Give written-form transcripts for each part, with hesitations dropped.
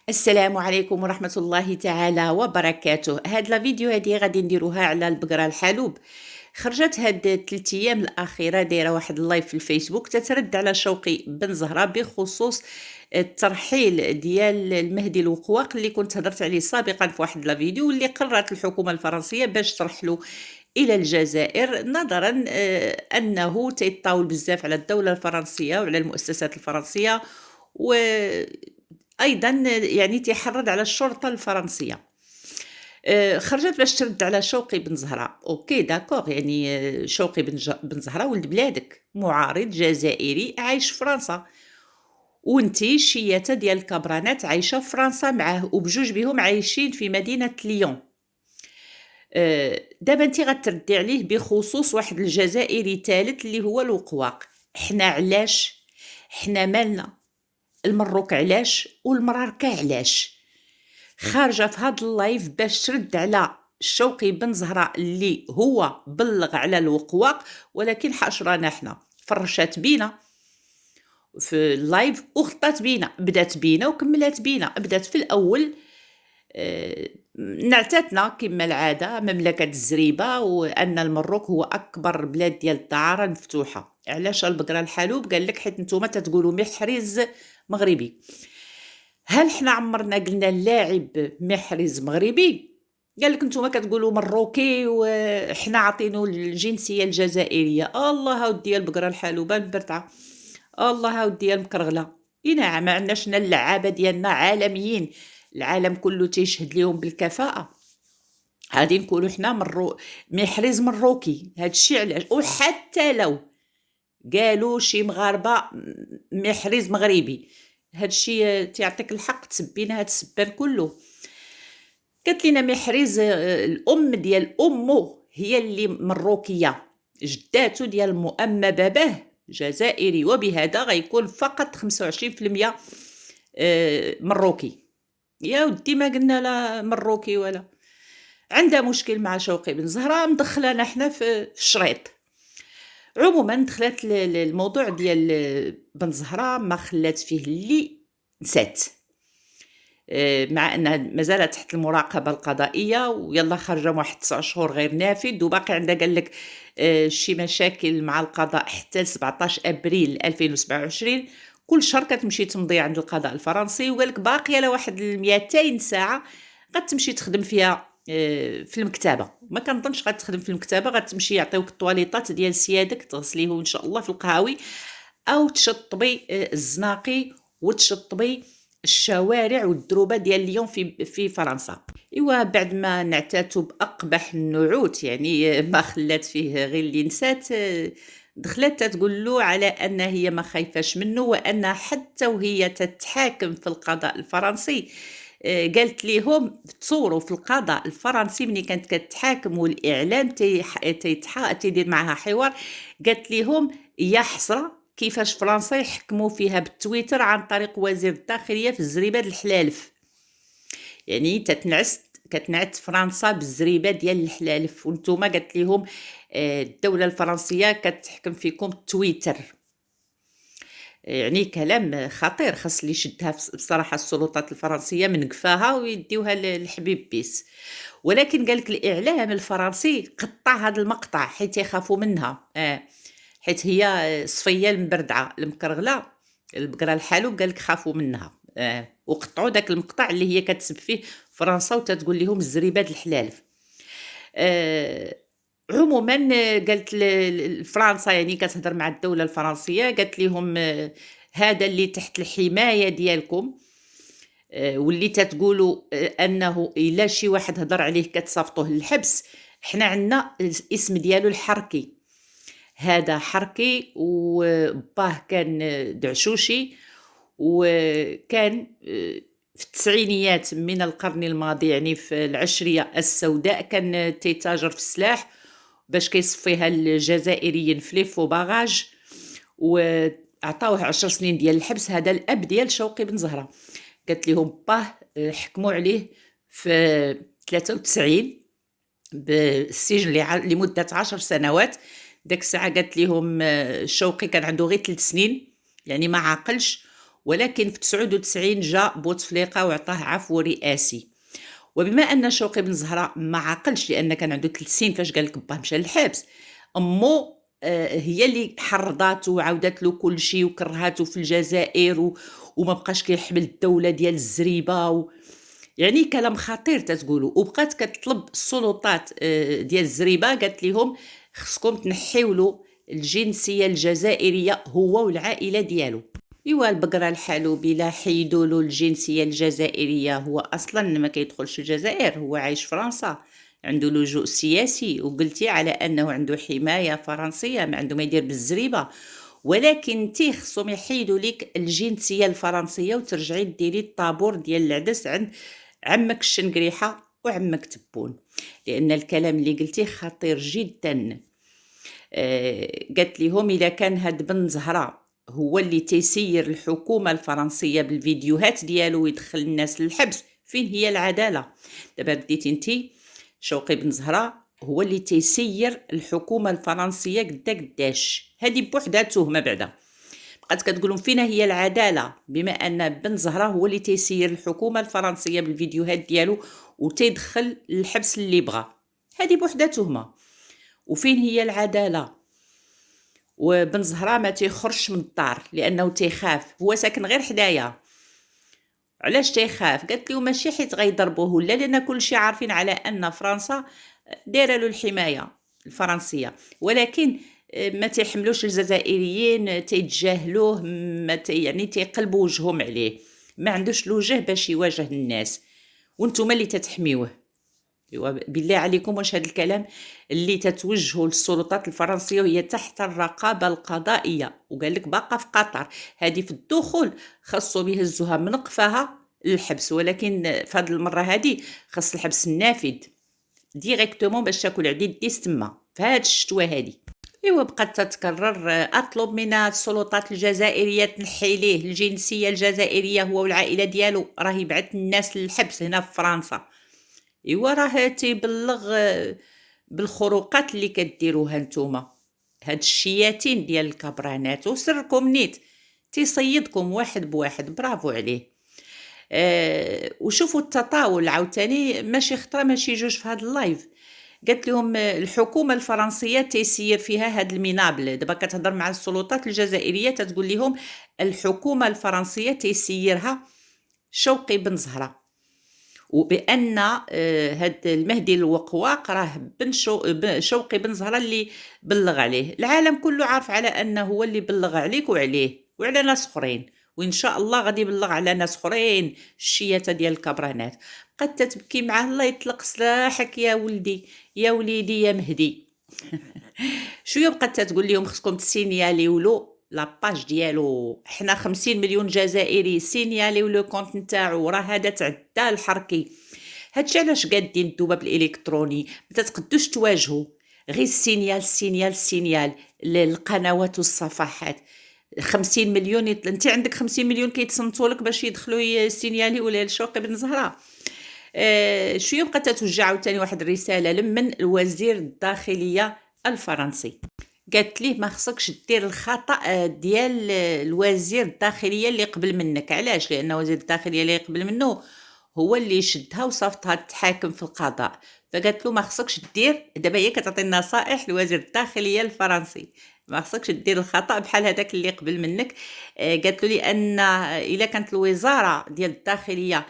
السلام عليكم ورحمة الله تعالى وبركاته. هاد لا فيديو هادي غادي نديروها على البقرة الحلوب. خرجت هاد 3 ايام الاخيره دايره واحد اللايف في الفيسبوك تترد على شوقي بن زهره بخصوص الترحيل ديال المهدي الوقواق اللي كنت هضرت عليه سابقا في واحد لا فيديو، واللي قررت الحكومه الفرنسيه باش ترحلوا الى الجزائر، نظرا انه تيطاول بزاف على الدوله الفرنسيه وعلى المؤسسات الفرنسيه، وايضا يعني تيحرض على الشرطه الفرنسيه. خرجت باش ترد على شوقي بن زهرة. اوكي داكوغ، يعني شوقي بن زهرة ولد بلادك، معارض جزائري عايش في فرنسا، وانتي شياته ديال الكبرانات عايشه في فرنسا معاه، وبجوج بهم عايشين في مدينه ليون. دابا انتي غتردي عليه بخصوص واحد الجزائري ثالث اللي هو الوقواق. حنا علاش؟ حنا مالنا؟ المروك علاش؟ والمراركه علاش؟ خارجه في هاد اللايف باش ترد على شوقي بن زهرة اللي هو بلغ على الوقواق، ولكن حاشرانا حنا، فرشات بينا في اللايف وخطات بينا، بدات بينا وكملات بينا. بدات في الاول نعتاتنا كما العاده مملكه الزريبه، وان المروك هو اكبر بلاد ديال الدعاره المفتوحه. علاش البقره الحلوب؟ قال لك حيت نتوما تتقولوا محرز مغربي. هل حنا عمرنا قلنا اللاعب محرز مغربي؟ قال لك نتوما كتقولوا مروكي وحنا عاطينو الجنسيه الجزائريه. الله ودي البقره الحلوبه البرتعه، الله ودي المكرغله. نعم، ما عندناش حنا اللعابه ديالنا عالميين، العالم كله تيشهد ليهم بالكفاءه. غادي نقولوا حنا محرز مروكي. هادشي علاش؟ وحتى لو قالوا شي مغاربه محرز مغربي، هادشي تيعطيك الحق تسبينا هاد السبان كله. قالت لنا محرز الام ديال امه هي اللي مروكيه، جداتو ديال مؤمه باباه جزائري، وبهذا غيكون فقط 25% مروكي. يا ودي ما قلنا لا مروكي ولا. عندها مشكل مع شوقي بن زهرة، مدخلانا حنا في الشريط. عموما دخلت الموضوع ديال بن زهرة، ما خلات فيه اللي نسات، مع انها مازالت تحت المراقبه القضائيه، ويلا خارجه واحد 9 شهور غير نافذ، وباقي عندها قال لك شي مشاكل مع القضاء حتى 17 ابريل 2027. كل شهر كتمشي تمضي عند القضاء الفرنسي، وقال لك باقيه لها واحد 200 ساعه غتمشي تخدم فيها في المكتبه. ما كنظنش غتخدم في المكتبه، غتمشي يعطيوك الطواليطات ديال سيادك تغسليه ان شاء الله في القهاوي، او تشطبي الزناقي وتشطبي الشوارع والدروبه ديال ليون في فرنسا. ايوا بعد ما نعتاتوا باقبح النعوت، يعني ما خلات فيه غير اللي نسات، دخلت تقول له على ان هي ما خايفاش منه، وان حتى وهي تتحاكم في القضاء الفرنسي قالت ليهم تصوروا في القضاء الفرنسي ملي كانت كتحاكم والاعلام تيدير معها حوار، قالت ليهم يا حسره كيفاش فرنسا يحكموا فيها بالتويتر عن طريق وزير الداخليه في الزريبه الحلالف. يعني كتنعت فرنسا بالزريبه ديال الحلالف، وانتوما قالت ليهم الدوله الفرنسيه كتحكم فيكم تويتر. يعني كلام خطير، خاص اللي يشدها بصراحه السلطات الفرنسيه من قفاها ويديوها للحبيب بيس. ولكن قالك الاعلام الفرنسي قطع هذا المقطع حيت يخافوا منها، حيت هي صفيه المبردعه المكرغله البقره الحالوب، قالك خافوا منها، وقطعوا داك المقطع اللي هي كتسب فيه فرنسا وتتقول لهم الزريبات الحلالف. عموما قالت فرنسا، يعني كتهضر مع الدوله الفرنسيه، قالت لهم هذا اللي تحت الحمايه ديالكم، واللي تتقولوا انه الا شي واحد هضر عليه كتصيفطوه للحبس، حنا عندنا الاسم ديالو الحركي. هذا حركي وباه كان دعشوشي، وكان في التسعينيات من القرن الماضي، يعني في العشرية السوداء، كان تيتاجر في السلاح باش كيصفيها الجزائريين في ليفو باغاج، وعطاوه 10 سنين ديال الحبس. هذا الاب ديال شوقي بن زهرة. قالت لهم باه حكموا عليه في 93 بالسجن لمدة 10 سنوات. داك الساعة قالت لهم شوقي كان عنده غير 3 سنين، يعني ما عاقلش، ولكن في 99 جا بوتفليقة وعطاه عفو رئاسي. وبما ان شوقي بن زهره ما عقلش لان كان عنده 3 سنين فاش قال لك باه مشى للحبس، امو هي اللي حرضاته وعاودت له كل شيء وكرهاته في الجزائر وما بقاش كيحمل الدوله ديال الزريبه يعني كلام خطير تتقولوا. وبقات كتطلب السلطات ديال الزريبه، قالت لهم خصكم تنحيوا له الجنسيه الجزائريه هو والعائله ديالو. ايوا البقرة الحلوبي لا حيدوا له الجنسية الجزائرية، هو اصلا ما كيدخلش الجزائر، هو عايش فرنسا، عنده لجوء سياسي، وقلتي على انه عنده حماية فرنسية، ما عنده ما يدير بالزريبة. ولكن انتي خصهم يحيدوا لك الجنسية الفرنسية وترجعي ديري الطابور ديال العدس عند عمك الشنقريحة وعمك تبون، لان الكلام اللي قلتيه خطير جدا. قالت لهم اذا كان هاد بن زهره هو اللي تيسير الحكومه الفرنسيه بالفيديوهات ديالو ويدخل الناس للحبس، فين هي العداله؟ دابا بديتي انتي شوقي بن زهره هو اللي تيسير الحكومه الفرنسيه قداش، هذه بوحدها تهمه بعدا. بقات كتقولون فينا هي العداله بما ان بن زهره هو اللي تيسير الحكومه الفرنسيه بالفيديوهات ديالو وتيدخل للحبس اللي بغى، هذه بوحدها تهمه. وفين هي العداله؟ وبن زهره ما تيخرجش من الدار لانه تيخاف، هو ساكن غير حدايا. علاش تيخاف؟ قالت له ماشي حيت غيضربوه، لا، لان كلشي عارفين على ان فرنسا دايره له الحمايه الفرنسيه، ولكن ما تيحملوش الجزائريين، تيتجاهلوه، ما يعني تيقلبوا وجههم عليه، ما عندوش الوجه باش يواجه الناس، وانتم اللي تتحميوه. بالله عليكم واش هذا الكلام اللي تتوجهوا للسلطات الفرنسيه وهي تحت الرقابه القضائيه، وقال لك باقا في قطر، هذه في الدخول خاصو يهزوها من قفاها للحبس، ولكن في هذه المره هذه خاص الحبس النافذ ديريكتومون باش تاكل عديد ديس تما في هاد الشتوى هذه. ايوا بقات تتكرر اطلب من السلطات الجزائريه تنحي ليه الجنسيه الجزائريه هو والعائله ديالو، راه يبعث الناس للحبس هنا في فرنسا. ايوا راه تيبلغ بالخروقات اللي كديروها نتوما، هاد الشياتين ديال الكبرانات، وسركم نيت تيصيدكم واحد بواحد، برافو عليه. وشوفوا التطاول عاوتاني، ماشي خطره ماشي جوج في هاد اللايف. قالت لهم الحكومه الفرنسيه تيسير فيها هاد المنابل، دابا كتهضر مع السلطات الجزائريه تتقول لهم الحكومه الفرنسيه تيسيرها شوقي بن زهره، وبان هاد المهدي الوقواق راه شوقي بن زهره اللي بلغ عليه. العالم كله عارف على انه هو اللي بلغ عليك وعليه وعلى ناس اخرين، وان شاء الله غادي يبلغ على ناس اخرين الشياته ديال الكبرانات. بقات تتبكي معاه، الله يطلق سلاحك يا ولدي يا وليدي يا مهدي. شويه بقات تقول لهم خصكم تسينياليو له لاباج ديالو، حنا 50 مليون جزائري، سينياليو لو كونت نتاعو، راه هذا تعدى الحركي. هادشي علاش قادين الذباب الالكتروني ما تقدوش تواجهوا، غير السينيال للقنوات والصفحات. 50 مليون انت عندك 50 مليون كيتصنتوا لك باش يدخلوا يسينيالي ولا الشوقي بن زهره. شويه بقات توجع عاوتاني واحد الرساله من الوزير الداخليه الفرنسي، قالت ليه ما خصكش دير الخطا ديال الوزير الداخليه اللي قبل منك. علاش؟ لان وزير الداخليه اللي قبل منه هو اللي شدها وصافتها تحاكم في القضاء، فقالت له ما خصكش دير، دابا هي كتعطي النصائح لوزير الداخليه الفرنسي، ما خصكش دير الخطا بحال هذاك اللي قبل منك. قالت له لان الا كانت الوزاره ديال الداخليه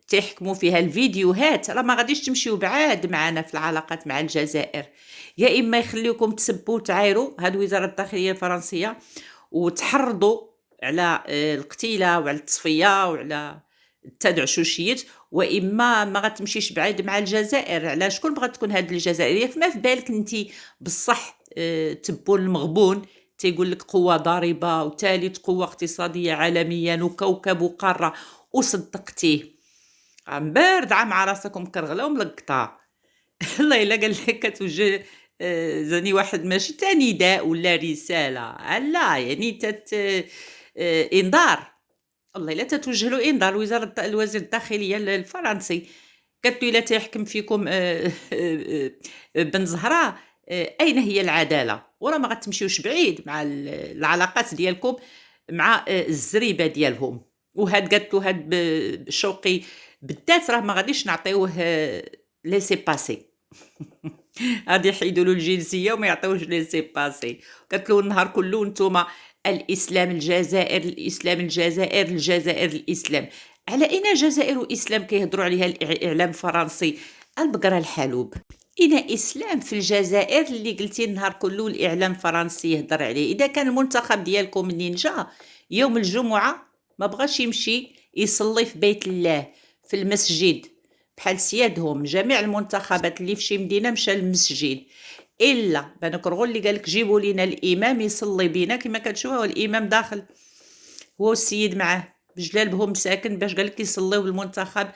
تحكموا فيها الفيديوهات، راه ما غاديش تمشيو بعاد معنا في العلاقات مع الجزائر، يا اما يخليوكم تسبوا وتعايروا هاد وزاره الداخليه الفرنسيه وتحرضوا على القتيله وعلى التصفيه وعلى التدعشوشيات، واما ما غتمشيش بعيد مع الجزائر. على شكون بغات تكون هاد الجزائريه؟ فما في بالك انت بصح تبون المغبون تيقول لك قوه ضاربه وثالث قوه اقتصاديه عالميا وكوكب وقاره، وصدقتيه بارد مع راسك ومكرغله وملقطه. الله الا قال لك كتوجه زاني واحد ماشي تا نداء ولا رساله، لا يعني انذار، الله الا تتوجه له انذار وزاره الوزير الداخليه الفرنسي. قالت له الا تيحكم فيكم بن زهره اين هي العداله؟ وراه ما غتمشيوش بعيد مع العلاقات ديالكم مع الزريبه ديالهم. وهاد قالت له هاد شوقي بالذات راه ما غاديش نعطيوه ليسي باسي. غادي يحيدوا له الجنسيه وما يعطيوش ليسي باسي. قالت له النهار كله نتوما الاسلام الجزائر، الاسلام الجزائر، الجزائر الاسلام. على اين جزائر واسلام كيهضروا عليها الاعلام الفرنسي؟ البقره الحلوب. اين اسلام في الجزائر اللي قلتي النهار كله الاعلام الفرنسي يهضر عليه؟ اذا كان المنتخب ديالكم منين جا يوم الجمعه ما بغاش يمشي يصلي في بيت الله في المسجد بحال سيادهم، جميع المنتخبات اللي في شي مدينه مشى للمسجد، الا بن كرغول اللي قالك جيبوا لينا الامام يصلي بينا كما كتشوفوا الامام داخل هو والسيد معاه بجلالبهم ساكن باش قالك يصليو بالمنتخب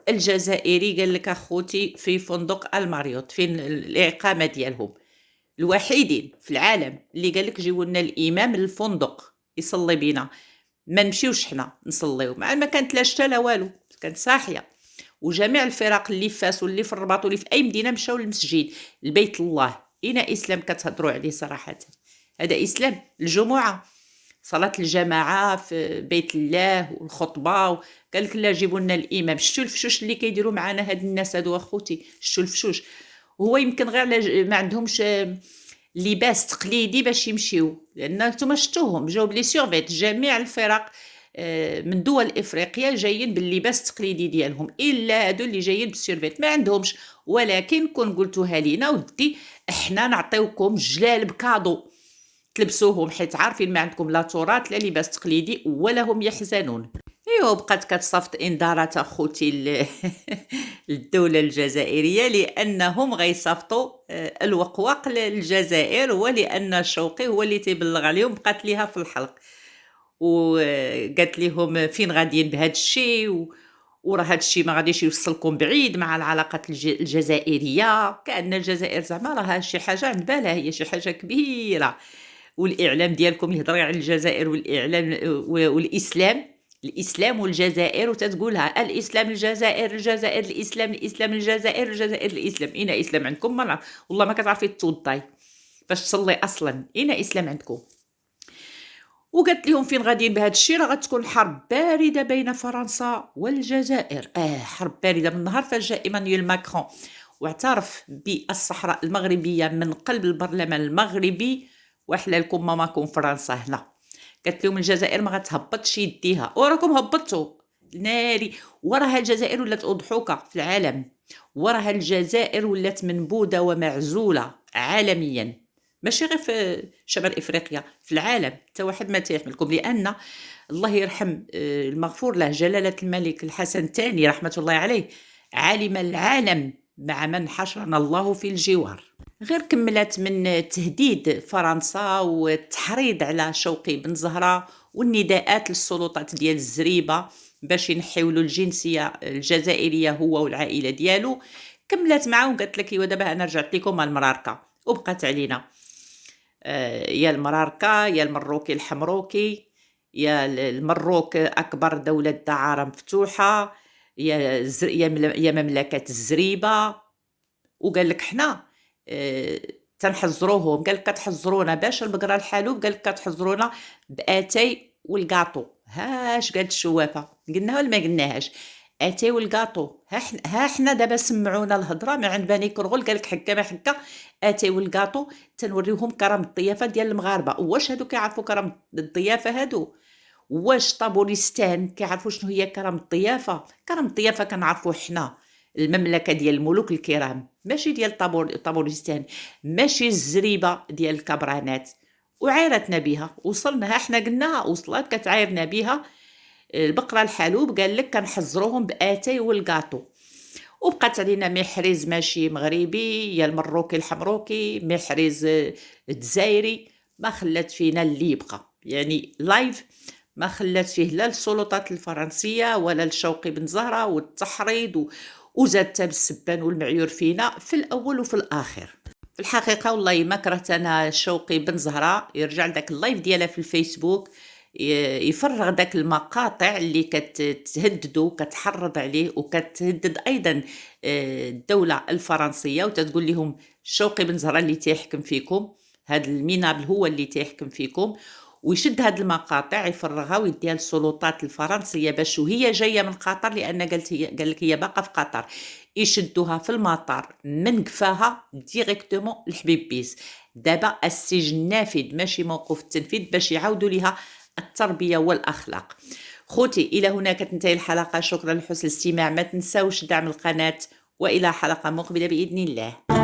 الجزائري. قال لك اخوتي في فندق الماريوت فين الاقامه ديالهم، الوحيدين في العالم اللي قال لك جيبوا لنا الامام للفندق يصلي بينا، ما نمشيوش حنا نصليو. مع ما كانت لا شتا لا والو، كانت صاحيه. وجميع الفرق اللي في فاس واللي في الرباط واللي في اي مدينه مشاو للمسجد البيت الله. اين اسلام كتهضروا عليه صراحه؟ هذا اسلام؟ الجمعه صلاه الجماعه في بيت الله والخطبه قال لك لا جيبوا لنا الامام. شتو الفشوش اللي كيديروا معنا هاد الناس هادو اخوتي؟ شتو الفشوش؟ وهو يمكن غير ما عندهمش لباس تقليدي باش يمشيو، لان نتوما شفتوهم جاو بلي سيرفيت جميع الفرق من دول افريقيا جايين باللباس التقليدي ديالهم، الا هادو اللي جايين بالسيرفيت ما عندهمش. ولكن كون قلتوها لينا ودي احنا نعطيوكم جلال بكادو تلبسوهم، حيت عارفين ما عندكم لا تراث لا لباس تقليدي ولا هم يحزنون. ايوا بقات كتصيفط انذارات اخوتي للدوله الجزائريه لانهم غيصيفطوا الوقواق للجزائر، ولان شوقي هو اللي تيبلغ عليهم. بقات ليها في الحلق وقالت لهم فين غاديين بهذا الشيء وراه هذا الشيء ما غاديش يوصلكم بعيد مع العلاقات الجزائريه، كأن الجزائر زعما راها شي حاجه عند بالها، هي شي حاجه كبيره. والاعلام ديالكم يهضر على الجزائر والاعلام والاسلام، الاسلام والجزائر وتتقولها الاسلام الجزائر، الجزائر الاسلام، الاسلام الجزائر، الجزائر الاسلام. اين اسلام عندكم؟ ما نعرف والله ما كتعرفي توضاي باش تصلي اصلا. اين اسلام عندكم؟ وقالت لهم فين غاديين بهذا الشيء؟ راه غتكون حرب بارده بين فرنسا والجزائر. حرب بارده من نهار فاش جاء ايمانويل ماكرون واعترف بالصحراء المغربيه من قلب البرلمان المغربي واحلى ماماكم فرنسا هنا. قالت لهم الجزائر ما غتهبطش يديها، وراكم هبطتوا ناري. وراها الجزائر ولات اضحوكه في العالم، وراها الجزائر ولات منبوذه ومعزوله عالميا، ماشي غير في شمال افريقيا، في العالم حتى واحد ما تيحملكم. لان الله يرحم المغفور له جلاله الملك الحسن الثاني رحمه الله عليه، علم العالم مع من حشرنا الله في الجوار. غير كملت من تهديد فرنسا والتحريض على شوقي بن زهرة والنداءات للسلطات ديال الزريبة باش ينحيو له الجنسية الجزائرية هو والعائلة ديالو. كملت معاه وقالت لك ايوا دابا انا رجعت لكم المراركة وبقات علينا يا المراركة يا المروكي الحمروكي يا المروك اكبر دولة دعارة مفتوحة يا مملكة الزريبة. وقال لك حنا تنحزروهم. قال لك كتحزرونا باش البقره الحلوب؟ قال لك كتحزرونا باتاي والكاطو. هاش قالت الشوافه؟ قلناها ولا ما قلناهاش؟ اتاي والكاطو. ها حنا دابا سمعونا الهضره من عند بني كرغل. قال لك حكا ما حكا اتاي والكاطو تنوريهم كرم الضيافه ديال المغاربه. واش هادو كيعرفوا كرم الضيافه هادو؟ واش طابوريستان كيعرفوا شنو هي كرم الضيافه؟ كرم الضيافه كنعرفوا حنا المملكه ديال الملوك الكرام، ماشي ديال طابوريستان، ماشي الزريبه ديال الكبرانات. وعايرتنا بها، وصلنا حنا قلناها وصلت كتعايرنا بها البقره الحلوب. قال لك كنحزروهم باتاي والكاطو. وبقات علينا محرز ماشي مغربي يا المروكي الحمروكي، محرز الجزائري، ما خلات فينا اللي يبقى. يعني لايف ما خلات فيه لا السلطات الفرنسيه ولا الشوقي بن زهره والتحريض وزادت بالسبان والمعيور فينا في الاول وفي الاخر. في الحقيقه والله ما كرهت انا شوقي بن زهره يرجع لذاك اللايف ديالها في الفيسبوك يفرغ داك المقاطع اللي كتهددو كتحرض عليه وكتهدد ايضا الدوله الفرنسيه وتتقول لهم شوقي بن زهره اللي تيحكم فيكم، هذا المينابل هو اللي تيحكم فيكم. ويشد هاد المقاطع يفرغها ويديها للسلطات الفرنسيه باش وهي جايه من قطر، لان قال لك هي باقا في قطر، يشدوها في المطار من قفاها ديريكتومون لحبيب بيس. دابا السجن نافذ ماشي موقوف التنفيذ باش يعاودوا ليها التربيه والاخلاق. خوتي الى هنا كتنتهي الحلقه، شكرا لحسن الاستماع، ما تنساوش دعم القناه والى حلقه مقبله باذن الله.